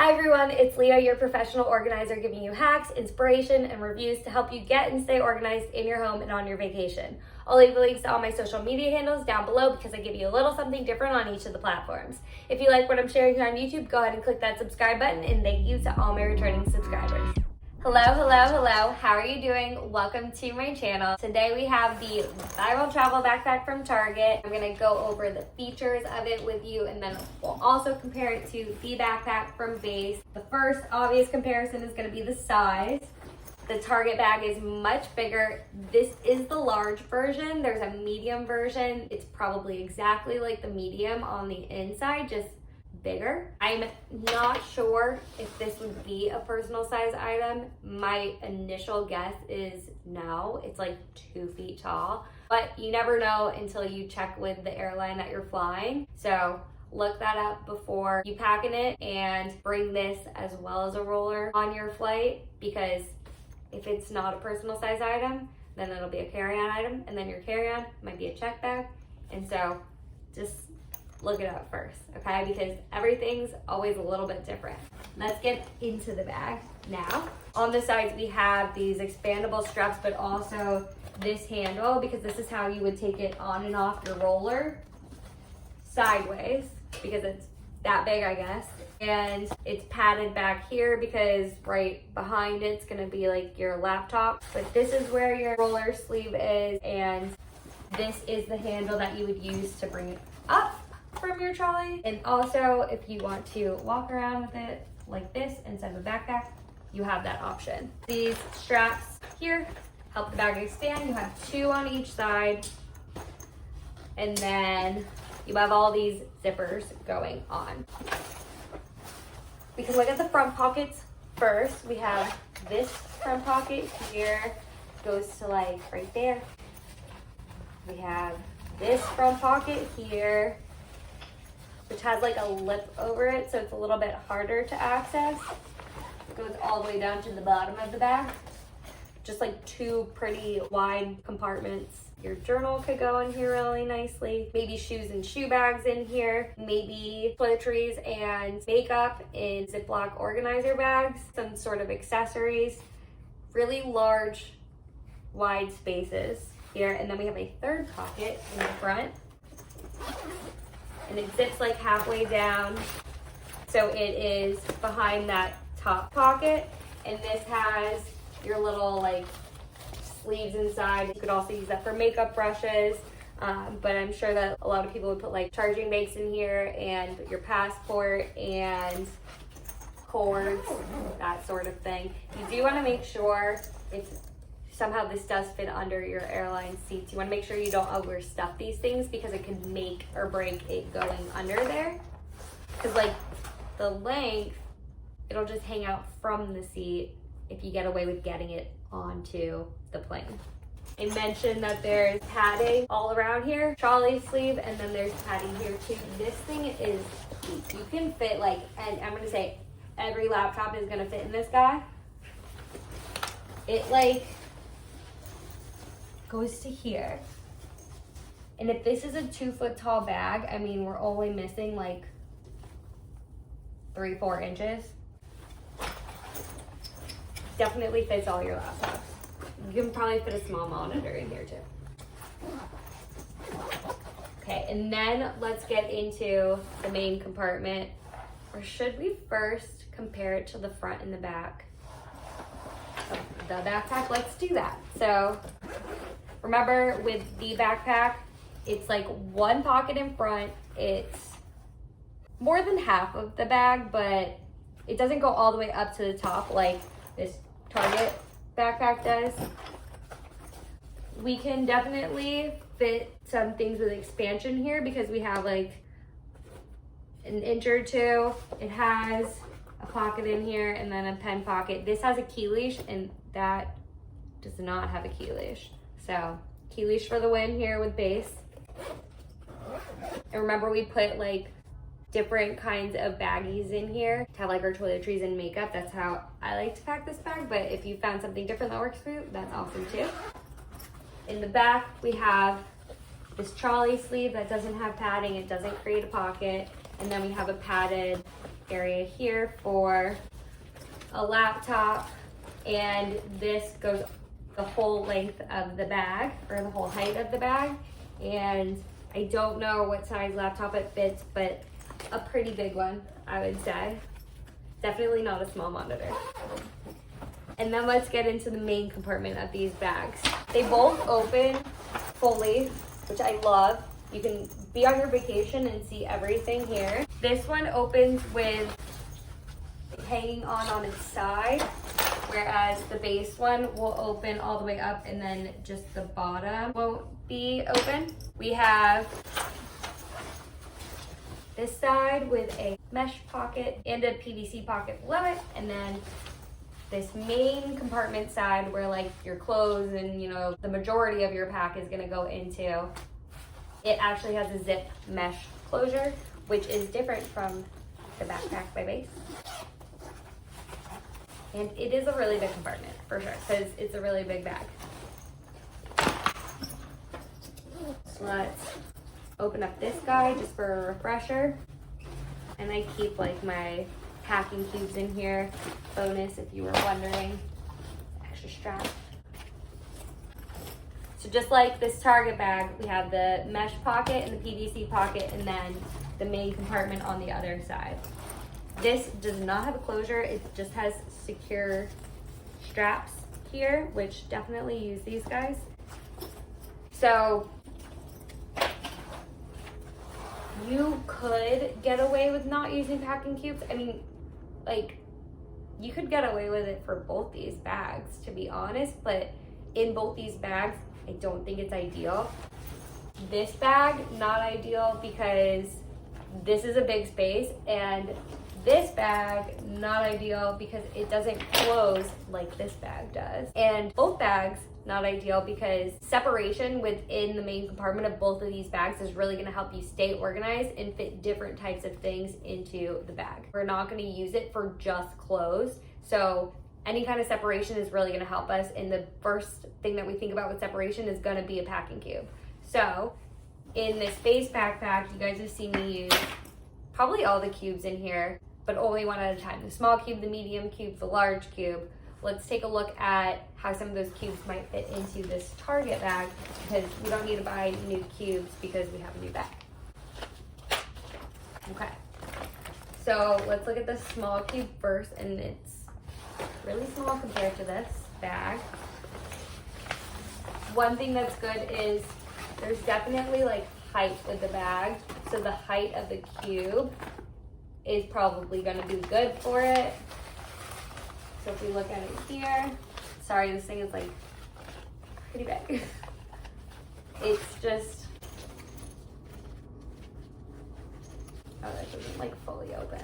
Hi everyone, it's Leah, your professional organizer, giving you hacks, inspiration, and reviews to help you get and stay organized in your home and on your vacation. I'll leave the links to all my social media handles down below because I give you a little something different on each of the platforms. If you like what I'm sharing here on YouTube, go ahead and click that subscribe button, and thank you to all my returning subscribers. Hello. How are you doing? Welcome to my channel. Today we have the viral travel backpack from Target. I'm gonna go over the features of it with you, and then we'll also compare it to the backpack from Beis. The first obvious comparison is gonna be the size. The Target bag is much bigger. This is the large version. There's a medium version. It's probably exactly like the medium on the inside, just bigger. I'm not sure if this would be a personal size item. My initial guess is no. It's like 2 feet tall, but you never know until you check with the airline that you're flying. So look that up before you pack in it, and bring this as well as a roller on your flight, because if it's not a personal size item, then it'll be a carry-on item, and then your carry-on might be a check bag. And so just look it up first, okay? Because everything's always a little bit different. Let's get into the bag now. On the sides, we have these expandable straps, but also this handle, because this is how you would take it on and off your roller sideways, because it's that big, I guess. And it's padded back here because right behind it's gonna be like your laptop. But this is where your roller sleeve is, and this is the handle that you would use to bring it up from your trolley. And also, if you want to walk around with it like this instead of a backpack, you have that option. These straps here help the bag expand. You have 2 on each side, and then you have all these zippers going on. We can look at the front pockets first. We have this front pocket here, goes to like right there. We have this front pocket here, which has like a lip over it, so it's a little bit harder to access. It goes all the way down to the bottom of the bag. Just like 2 pretty wide compartments. Your journal could go in here really nicely. Maybe shoes and shoe bags in here. Maybe toiletries and makeup in Ziploc organizer bags. Some sort of accessories. Really large, wide spaces here. And then we have a third pocket in the front. And it zips like halfway down, so it is behind that top pocket. And this has your little like sleeves inside. You could also use that for makeup brushes, but I'm sure that a lot of people would put like charging banks in here, and your passport and cords, that sort of thing. You do want to make sure, if somehow this does fit under your airline seats, you want to make sure you don't overstuff these things, because it can make or break it going under there. Because like the length, it'll just hang out from the seat if you get away with getting it onto the plane. I mentioned that there's padding all around here, trolley sleeve, and then there's padding here too. This thing is deep. You can fit like, and I'm gonna say every laptop is gonna fit in this guy. It like goes to here. And if this is a 2 foot tall bag, I mean, we're only missing like 3-4 inches. Definitely fits all your laptops. You can probably fit a small monitor in here too. Okay, and then let's get into the main compartment. Or should we first compare it to the front and the back of the backpack? Let's do that. So remember, with the backpack, it's like 1 pocket in front. It's more than half of the bag, but it doesn't go all the way up to the top like this Target backpack does. We can definitely fit some things with expansion here, because we have like an inch or 2. It has a pocket in here, and then a pen pocket. This has a key leash, and that does not have a key leash. So key leash for the win here with Beis. And remember, we put like different kinds of baggies in here to have like our toiletries and makeup. That's how I like to pack this bag, but if you found something different that works for you, that's awesome too. In the back, we have this trolley sleeve that doesn't have padding. It doesn't create a pocket. And then we have a padded area here for a laptop, and this goes the whole length of the bag, or the whole height of the bag. And I don't know what size laptop it fits, but a pretty big one, I would say. Definitely not a small monitor. And then let's get into the main compartment of these bags. They both open fully, which I love. You can be on your vacation and see everything here. This one opens with hanging on its side, whereas the base one will open all the way up and then just the bottom won't be open. We have this side with a mesh pocket and a PVC pocket below it, and then this main compartment side where like your clothes and, you know, the majority of your pack is gonna go into. It actually has a zip mesh closure, which is different from the backpack by Beis. And it is a really big compartment, for sure, because it's a really big bag. So let's open up this guy just for a refresher. And I keep like my packing cubes in here. Bonus, if you were wondering, extra strap. So just like this Target bag, we have the mesh pocket and the PVC pocket, and then the main compartment on the other side. This does not have a closure. It just has secure straps here, which definitely use these guys. So you could get away with not using packing cubes. I mean, like, you could get away with it for both these bags, to be honest, but in both these bags, I don't think it's ideal. This bag, not ideal because this is a big space, and this bag, not ideal because it doesn't close like this bag does. And both bags, not ideal because separation within the main compartment of both of these bags is really gonna help you stay organized and fit different types of things into the bag. We're not gonna use it for just clothes. So any kind of separation is really gonna help us. And the first thing that we think about with separation is gonna be a packing cube. So in this Beis backpack, you guys have seen me use probably all the cubes in here, but only one at a time. The small cube, the medium cube, the large cube. Let's take a look at how some of those cubes might fit into this Target bag, because we don't need to buy new cubes because we have a new bag. Okay, so let's look at the small cube first, and it's really small compared to this bag. One thing that's good is there's definitely like height with the bag, so the height of the cube is probably gonna be good for it. So if we look at it here, sorry, this thing is like pretty big. It's just, oh, that doesn't like fully open.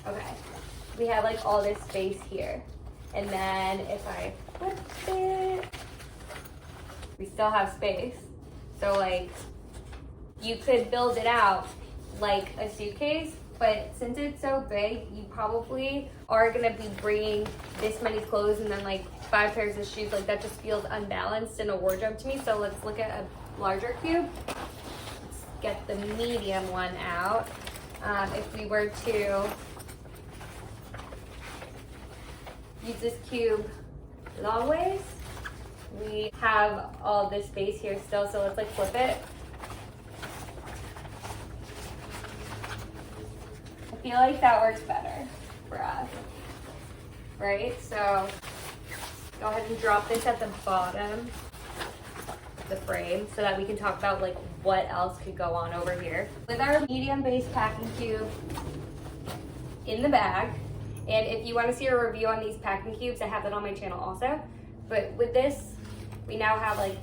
Okay, we have like all this space here. And then if I flip it, we still have space. So like, you could build it out like a suitcase, but since it's so big, you probably are gonna be bringing this many clothes and then like 5 pairs of shoes. Like, that just feels unbalanced in a wardrobe to me. So let's look at a larger cube. Let's get the medium one out. If we were to use this cube long ways, we have all this space here still. So let's like flip it. I feel like that works better for us, right? So go ahead and drop this at the bottom of the frame so that we can talk about like what else could go on over here. With our medium base packing cube in the bag, and if you want to see a review on these packing cubes, I have that on my channel also. But with this, we now have like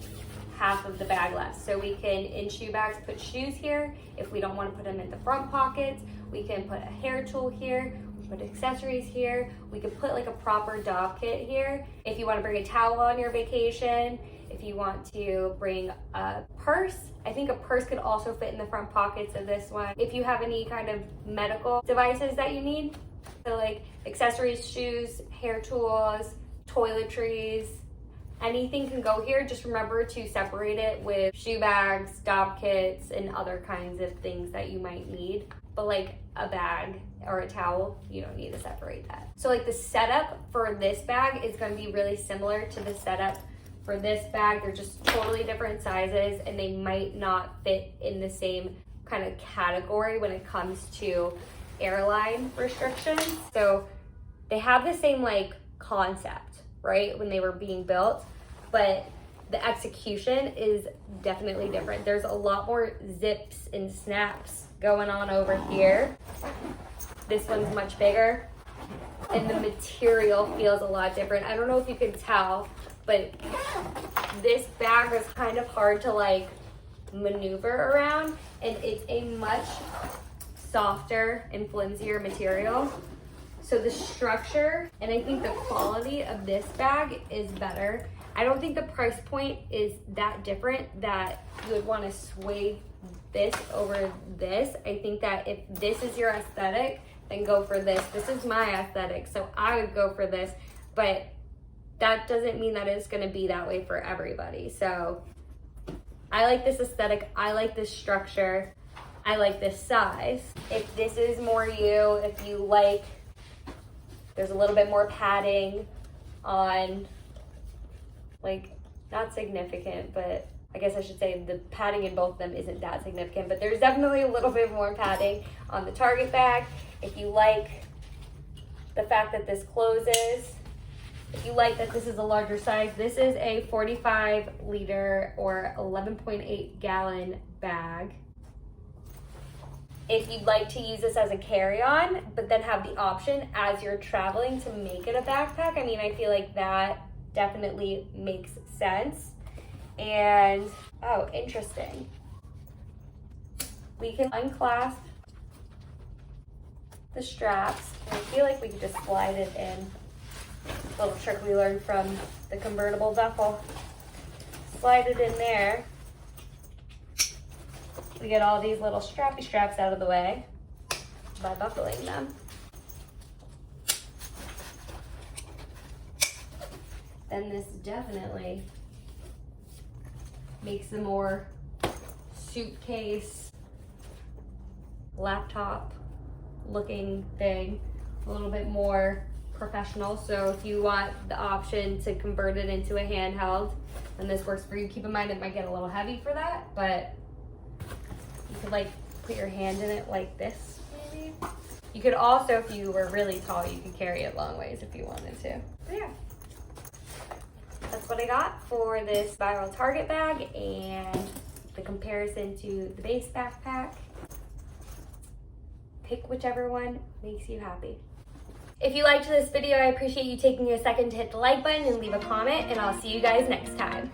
half of the bag left. So we can, in shoe bags, put shoes here. If we don't want to put them in the front pockets, we can put a hair tool here, we can put accessories here, we could put like a proper dog kit here. If you want to bring a towel on your vacation, if you want to bring a purse, I think a purse could also fit in the front pockets of this one. If you have any kind of medical devices that you need, so like accessories, shoes, hair tools, toiletries, anything can go here. Just remember to separate it with shoe bags, dog kits, and other kinds of things that you might need. but like a bag or a towel, you don't need to separate that. So like the setup for this bag is going to be really similar to the setup for this bag. They're just totally different sizes, and they might not fit in the same kind of category when it comes to airline restrictions. So they have the same like concept, right, when they were being built, but the execution is definitely different. There's a lot more zips and snaps going on over here. This one's much bigger, and the material feels a lot different. I don't know if you can tell, but this bag is kind of hard to like maneuver around, and it's a much softer and flimsier material. So the structure and I think the quality of this bag is better. I don't think the price point is that different that you would want to sway this over this. I think that if this is your aesthetic, then go for this. This is my aesthetic, so I would go for this, but that doesn't mean that it's going to be that way for everybody. So I like this aesthetic. I like this structure. I like this size. If this is more you, if you like, there's a little bit more padding on, like, not significant, but I guess I should say the padding in both of them isn't that significant, but there's definitely a little bit more padding on the Target bag. If you like the fact that this closes, if you like that this is a larger size, this is a 45 liter or 11.8 gallon bag. If you'd like to use this as a carry-on, but then have the option as you're traveling to make it a backpack, I mean, I feel like that definitely makes sense. And, oh, interesting. We can unclasp the straps, and I feel like we could just slide it in. A little trick we learned from the convertible duffel. Slide it in there. We get all these little strappy straps out of the way by buckling them. Then this definitely makes a more suitcase, laptop looking thing, a little bit more professional. So if you want the option to convert it into a handheld, then this works for you. Keep in mind it might get a little heavy for that, but you could like put your hand in it like this, maybe. You could also, if you were really tall, you could carry it long ways if you wanted to. But yeah, that's what I got for this Viral Target bag and the comparison to the Beis backpack. Pick whichever one makes you happy. If you liked this video, I appreciate you taking a second to hit the like button and leave a comment, and I'll see you guys next time.